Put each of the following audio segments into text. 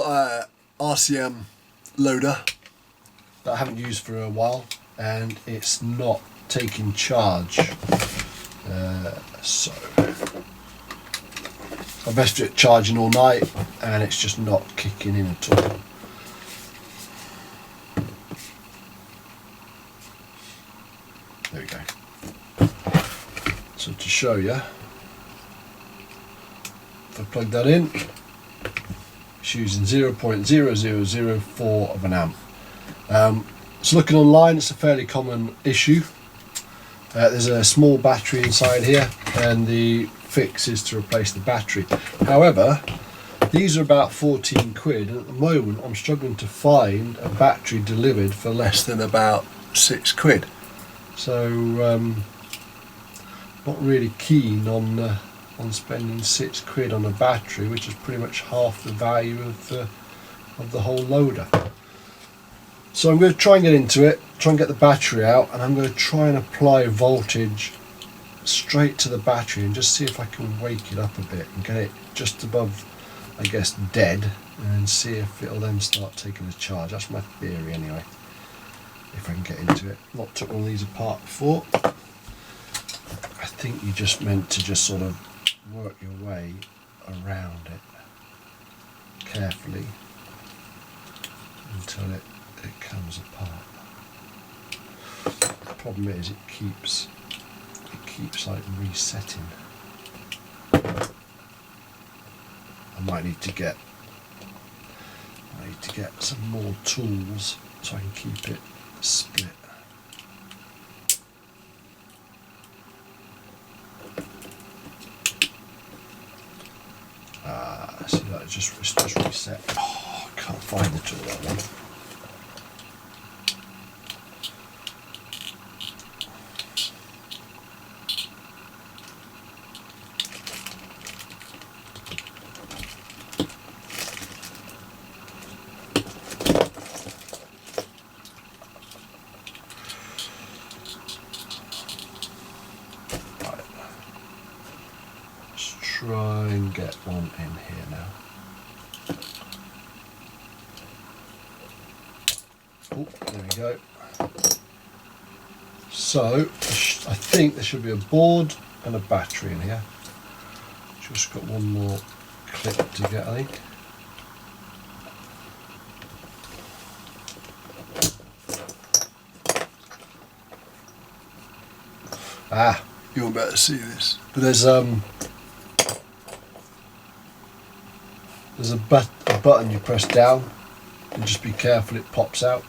got a RCM Loader that I haven't used for a while, and it's not taking charge. So I've left it charging all night, and it's just not kicking in at all. There we go. So to show you, if I plug that in, it's using 0.0004 of an amp. So looking online, it's a fairly common issue. There's a small battery inside here, and the fix is to replace the battery. However, these are about 14 quid, and at the moment I'm struggling to find a battery delivered for less than about 6 quid. So not really keen on spending 6 quid on a battery, which is pretty much half the value of the whole loader. So I'm going to try and get into it, try and get the battery out, and I'm going to try and apply voltage straight to the battery and just see if I can wake it up a bit and get it just above, I guess, dead, and see if it'll then start taking a charge. That's my theory anyway, if I can get into it. Not took all these apart before. I think you just meant to just sort of work your way around it carefully until it comes apart. The problem is it keeps like resetting. I might need to get some more tools so I can keep it split. See that it's just reset. Oh, I can't find the tool that one. Try and get one in here now. Oh, there we go. So I think there should be a board and a battery in here. Just got one more clip to get, I think. Ah, you won't be able to see this, but there's a button you press down, and just be careful it pops out.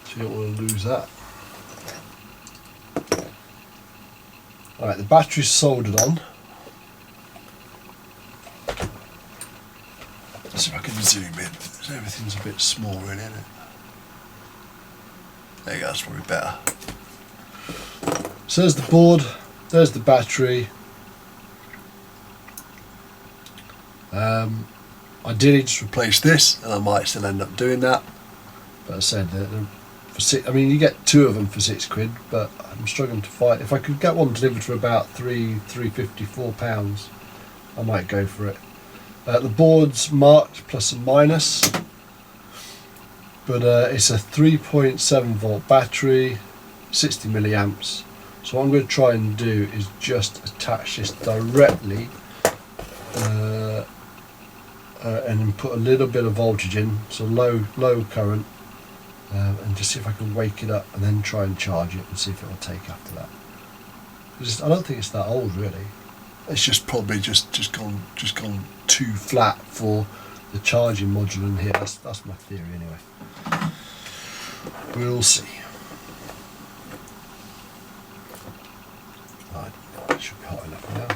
So you don't want to lose that. Alright, the battery's soldered on. Let's see if I can zoom in. Everything's a bit small really, isn't it? There you go, that's probably better. So there's the board, there's the battery. Ideally just replace this, and I might still end up doing that. But I said that I mean, you get two of them for 6 quid, but I'm struggling to find. If I could get one delivered for about £3.50, £4, I might go for it. The board's marked plus and minus, but it's a 3.7 volt battery, 60 milliamps. So what I'm going to try and do is just attach this directly and then put a little bit of voltage in, so low current, and just see if I can wake it up and then try and charge it and see if it will take after that. I don't think it's that old really. It's just probably just gone too flat for the charging module in here. That's my theory anyway. We'll see. Right, that should be hot enough now.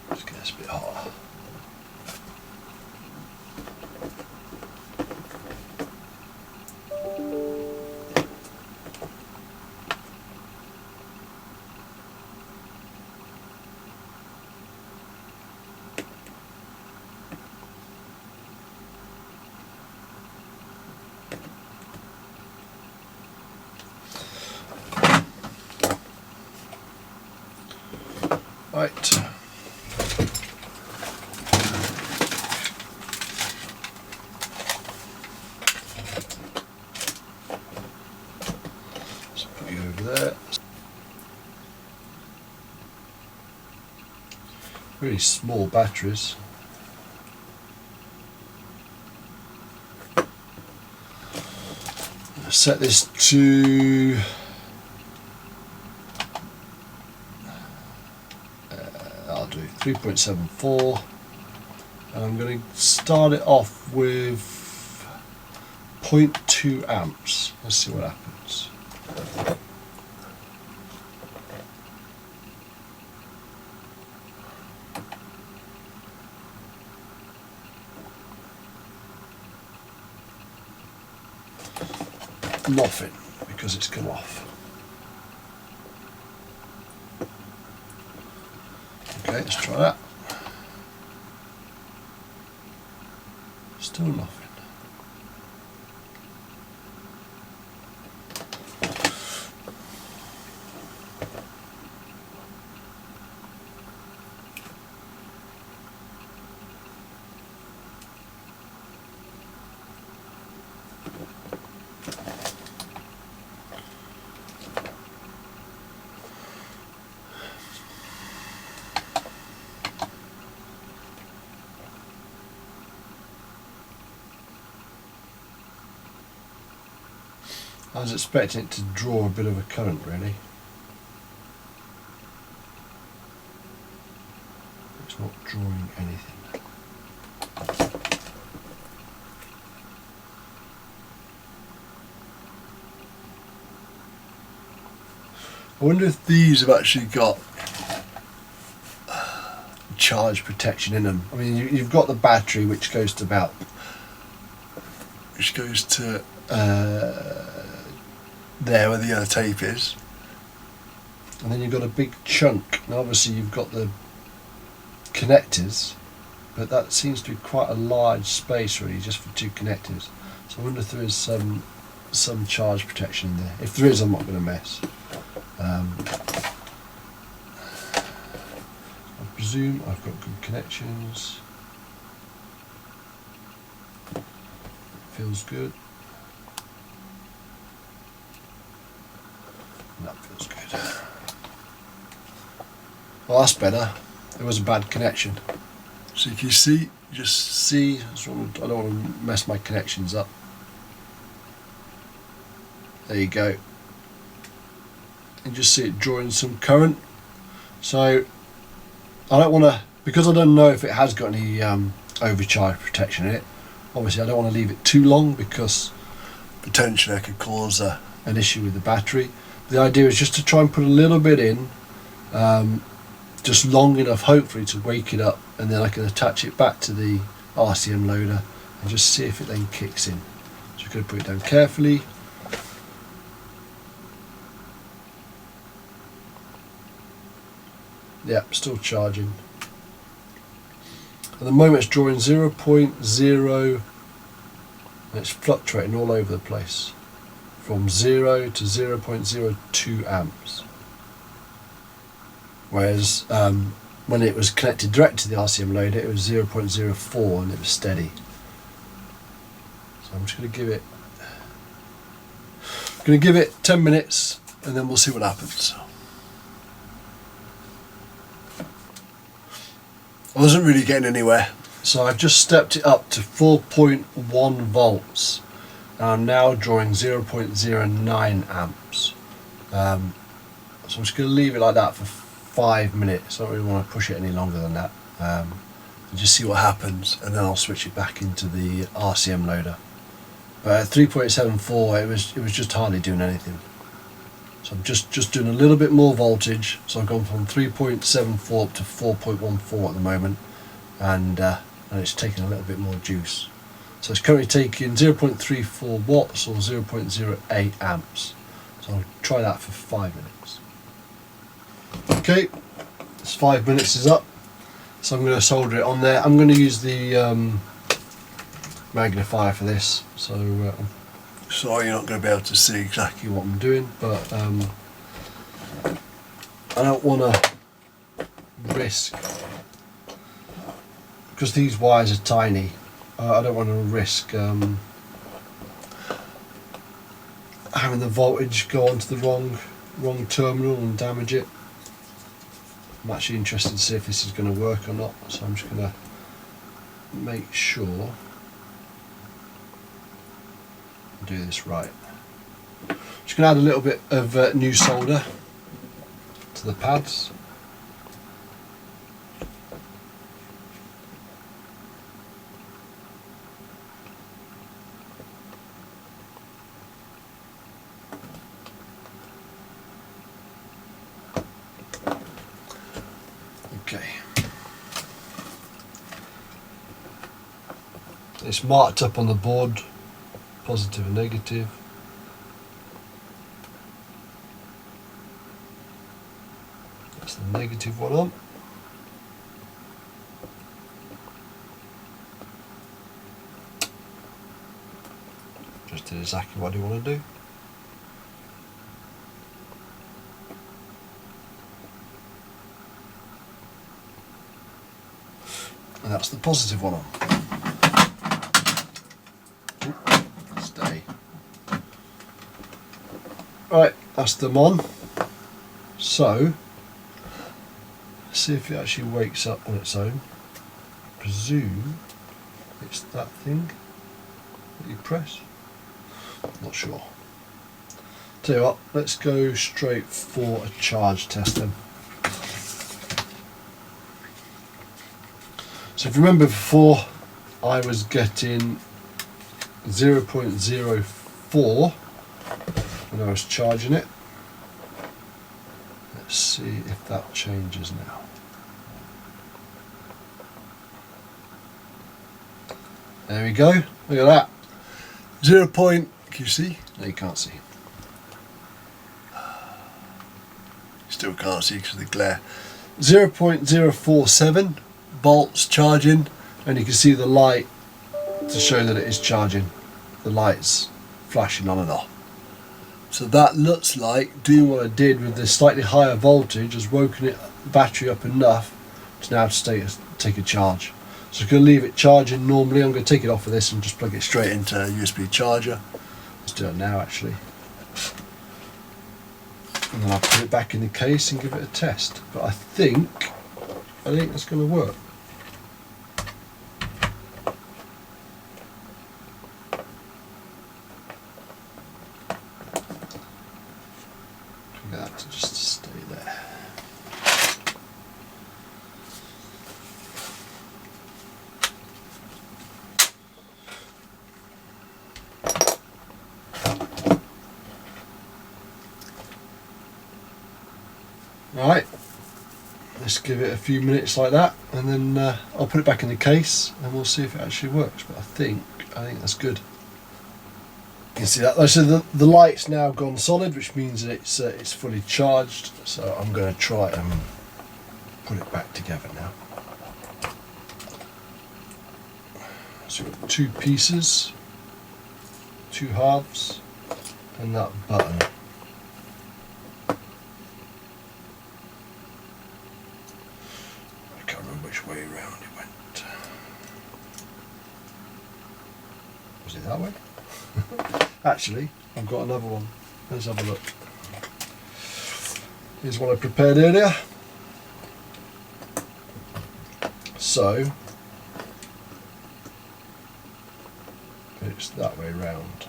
Let's get this a bit hotter. Right. Let's put you over there. Really small batteries. Set this to I'll do 3.74, and I'm going to start it off with 0.2 amps. Let's see what happens. Nothing, because it's come off. Okay, let's try that. Still nothing. I was expecting it to draw a bit of a current, really. It's not drawing anything. I wonder if these have actually got charge protection in them. I mean, you've got the battery, which goes to there where the yellow tape is, and then you've got a big chunk. Now obviously you've got the connectors, but that seems to be quite a large space really just for two connectors. So I wonder if there is some charge protection in there. If there is, I'm not going to mess. I presume I've got good connections. Feels good. That feels good. Well, that's better. There was a bad connection. So you can see, I don't want to mess my connections up. There you go. And just see it drawing some current. So I don't want to, because I don't know if it has got any overcharge protection in it. Obviously I don't want to leave it too long, because potentially I could cause an issue with the battery. The idea is just to try and put a little bit in, just long enough hopefully to wake it up, and then I can attach it back to the RCM loader and just see if it then kicks in. So I'm going to put it down carefully. Yep, still charging. At the moment it's drawing 0.0, and it's fluctuating all over the place, from 0 to 0.02 amps. Whereas when it was connected direct to the RCM loader, it was 0.04 and it was steady. So I'm just going to give it 10 minutes, and then we'll see what happens. I wasn't really getting anywhere, so I've just stepped it up to 4.1 volts. And I'm now drawing 0.09 amps. So I'm just going to leave it like that for 5 minutes. I don't really want to push it any longer than that. And just see what happens, and then I'll switch it back into the RCM loader. But at 3.74 it was just hardly doing anything. So I'm just doing a little bit more voltage. So I've gone from 3.74 up to 4.14 at the moment, and it's taking a little bit more juice. So it's currently taking 0.34 watts or 0.08 amps. So I'll try that for 5 minutes. Okay, this 5 minutes is up. So I'm going to solder it on there. I'm going to use the magnifier for this. So sorry you're not going to be able to see exactly what I'm doing, but I don't want to risk, because these wires are tiny, I don't want to risk having the voltage go onto the wrong terminal and damage it. I'm actually interested to see if this is going to work or not, so I'm just going to make sure I do this right. Just going to add a little bit of new solder to the pads. Okay. It's marked up on the board, positive and negative. That's the negative one on. Just did exactly what I want to do. And that's the positive one on. Stay. Right, that's them on. So, let's see if it actually wakes up on its own. I presume it's that thing that you press. Not sure. Tell you what, let's go straight for a charge test then. So if you remember before, I was getting 0.04 when I was charging it. Let's see if that changes now. There we go, look at that. 0. Can you see? No, you can't see. Still can't see because of the glare. 0.047 volts charging, and you can see the light to show that it is charging. The light's flashing on and off. So that looks like doing what I did with the slightly higher voltage has woken the battery up enough to now take a charge. So I'm going to leave it charging normally. I'm going to take it off of this and just plug it straight into a USB charger. Let's do it now actually. And then I'll put it back in the case and give it a test. But I think that's going to work. Get that to just stay there. Right, let's give it a few minutes like that, and then I'll put it back in the case and we'll see if it actually works. But I think that's good. You can see that. So the light's now gone solid, which means that it's fully charged. So I'm going to try and put it back together now. So we've got two pieces, two halves, and that button. I can't remember which way around it went. Was it that way? Actually, I've got another one. Let's have a look. Here's one I prepared earlier. So it's that way round.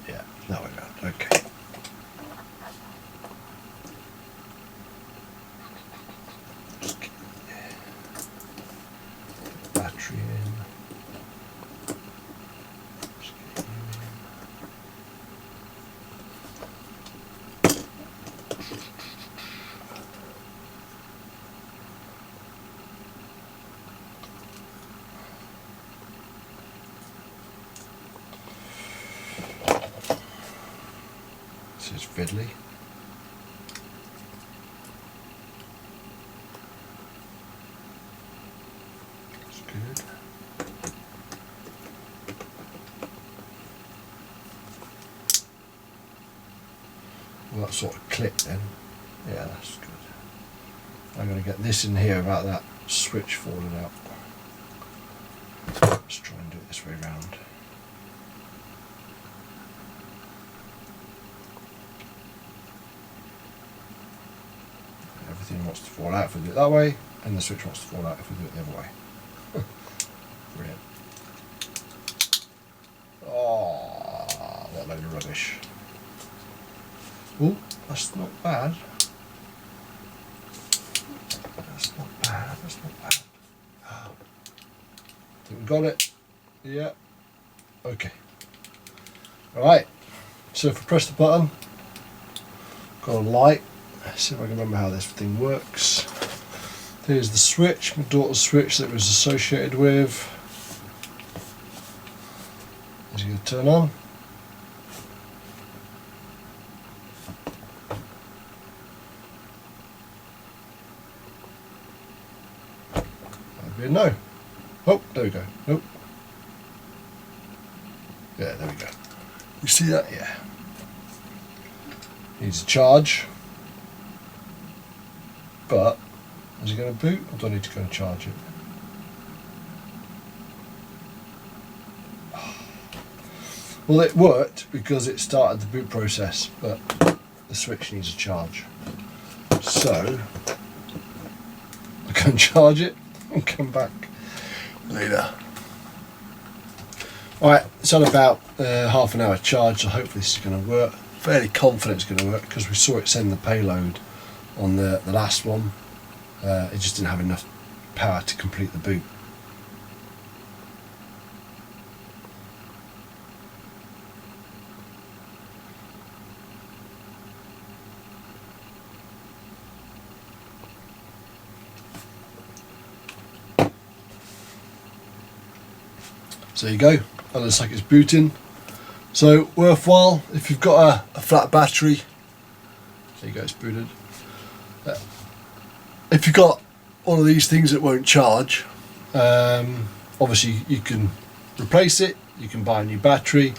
Yeah, that way round. Okay. Just get the battery in. This is fiddly. That's good. Well, that sort of clicked then. Yeah, that's good. I'm going to get this in here without that switch falling out. Let's try and do it this way round. Everything wants to fall out if we do it that way, and the switch wants to fall out if we do it the other way. Brilliant. Oh, what a load of rubbish. Oh, that's not bad. That's not bad, that's not bad. I think we got it. Yeah. Okay. Alright, so if I press the button, got a light. Let's see if I can remember how this thing works. Here's the switch, my daughter's switch that it was associated with. Is it going to turn on? That'd be a no. Oh, there we go. Nope. Yeah, there we go. You see that? Yeah. Needs a charge. But, is it going to boot, or do I need to go and charge it? Well, it worked because it started the boot process, but the switch needs a charge. So, I can charge it and come back later. Alright, it's on about half an hour charge, so hopefully this is going to work. Fairly confident it's going to work because we saw it send the payload on the last one. It just didn't have enough power to complete the boot. So there you go, that looks like it's booting. So worthwhile if you've got a flat battery. There you go, it's booted. If you've got one of these things that won't charge, obviously you can replace it, you can buy a new battery,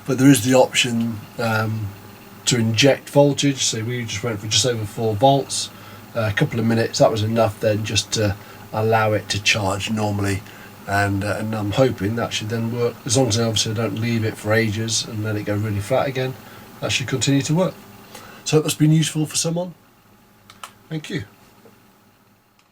but there is the option to inject voltage. So we just went for just over 4 volts, a couple of minutes, that was enough then just to allow it to charge normally, and I'm hoping that should then work, as long as obviously I don't leave it for ages and let it go really flat again, that should continue to work. So I hope that's been useful for someone. Thank you.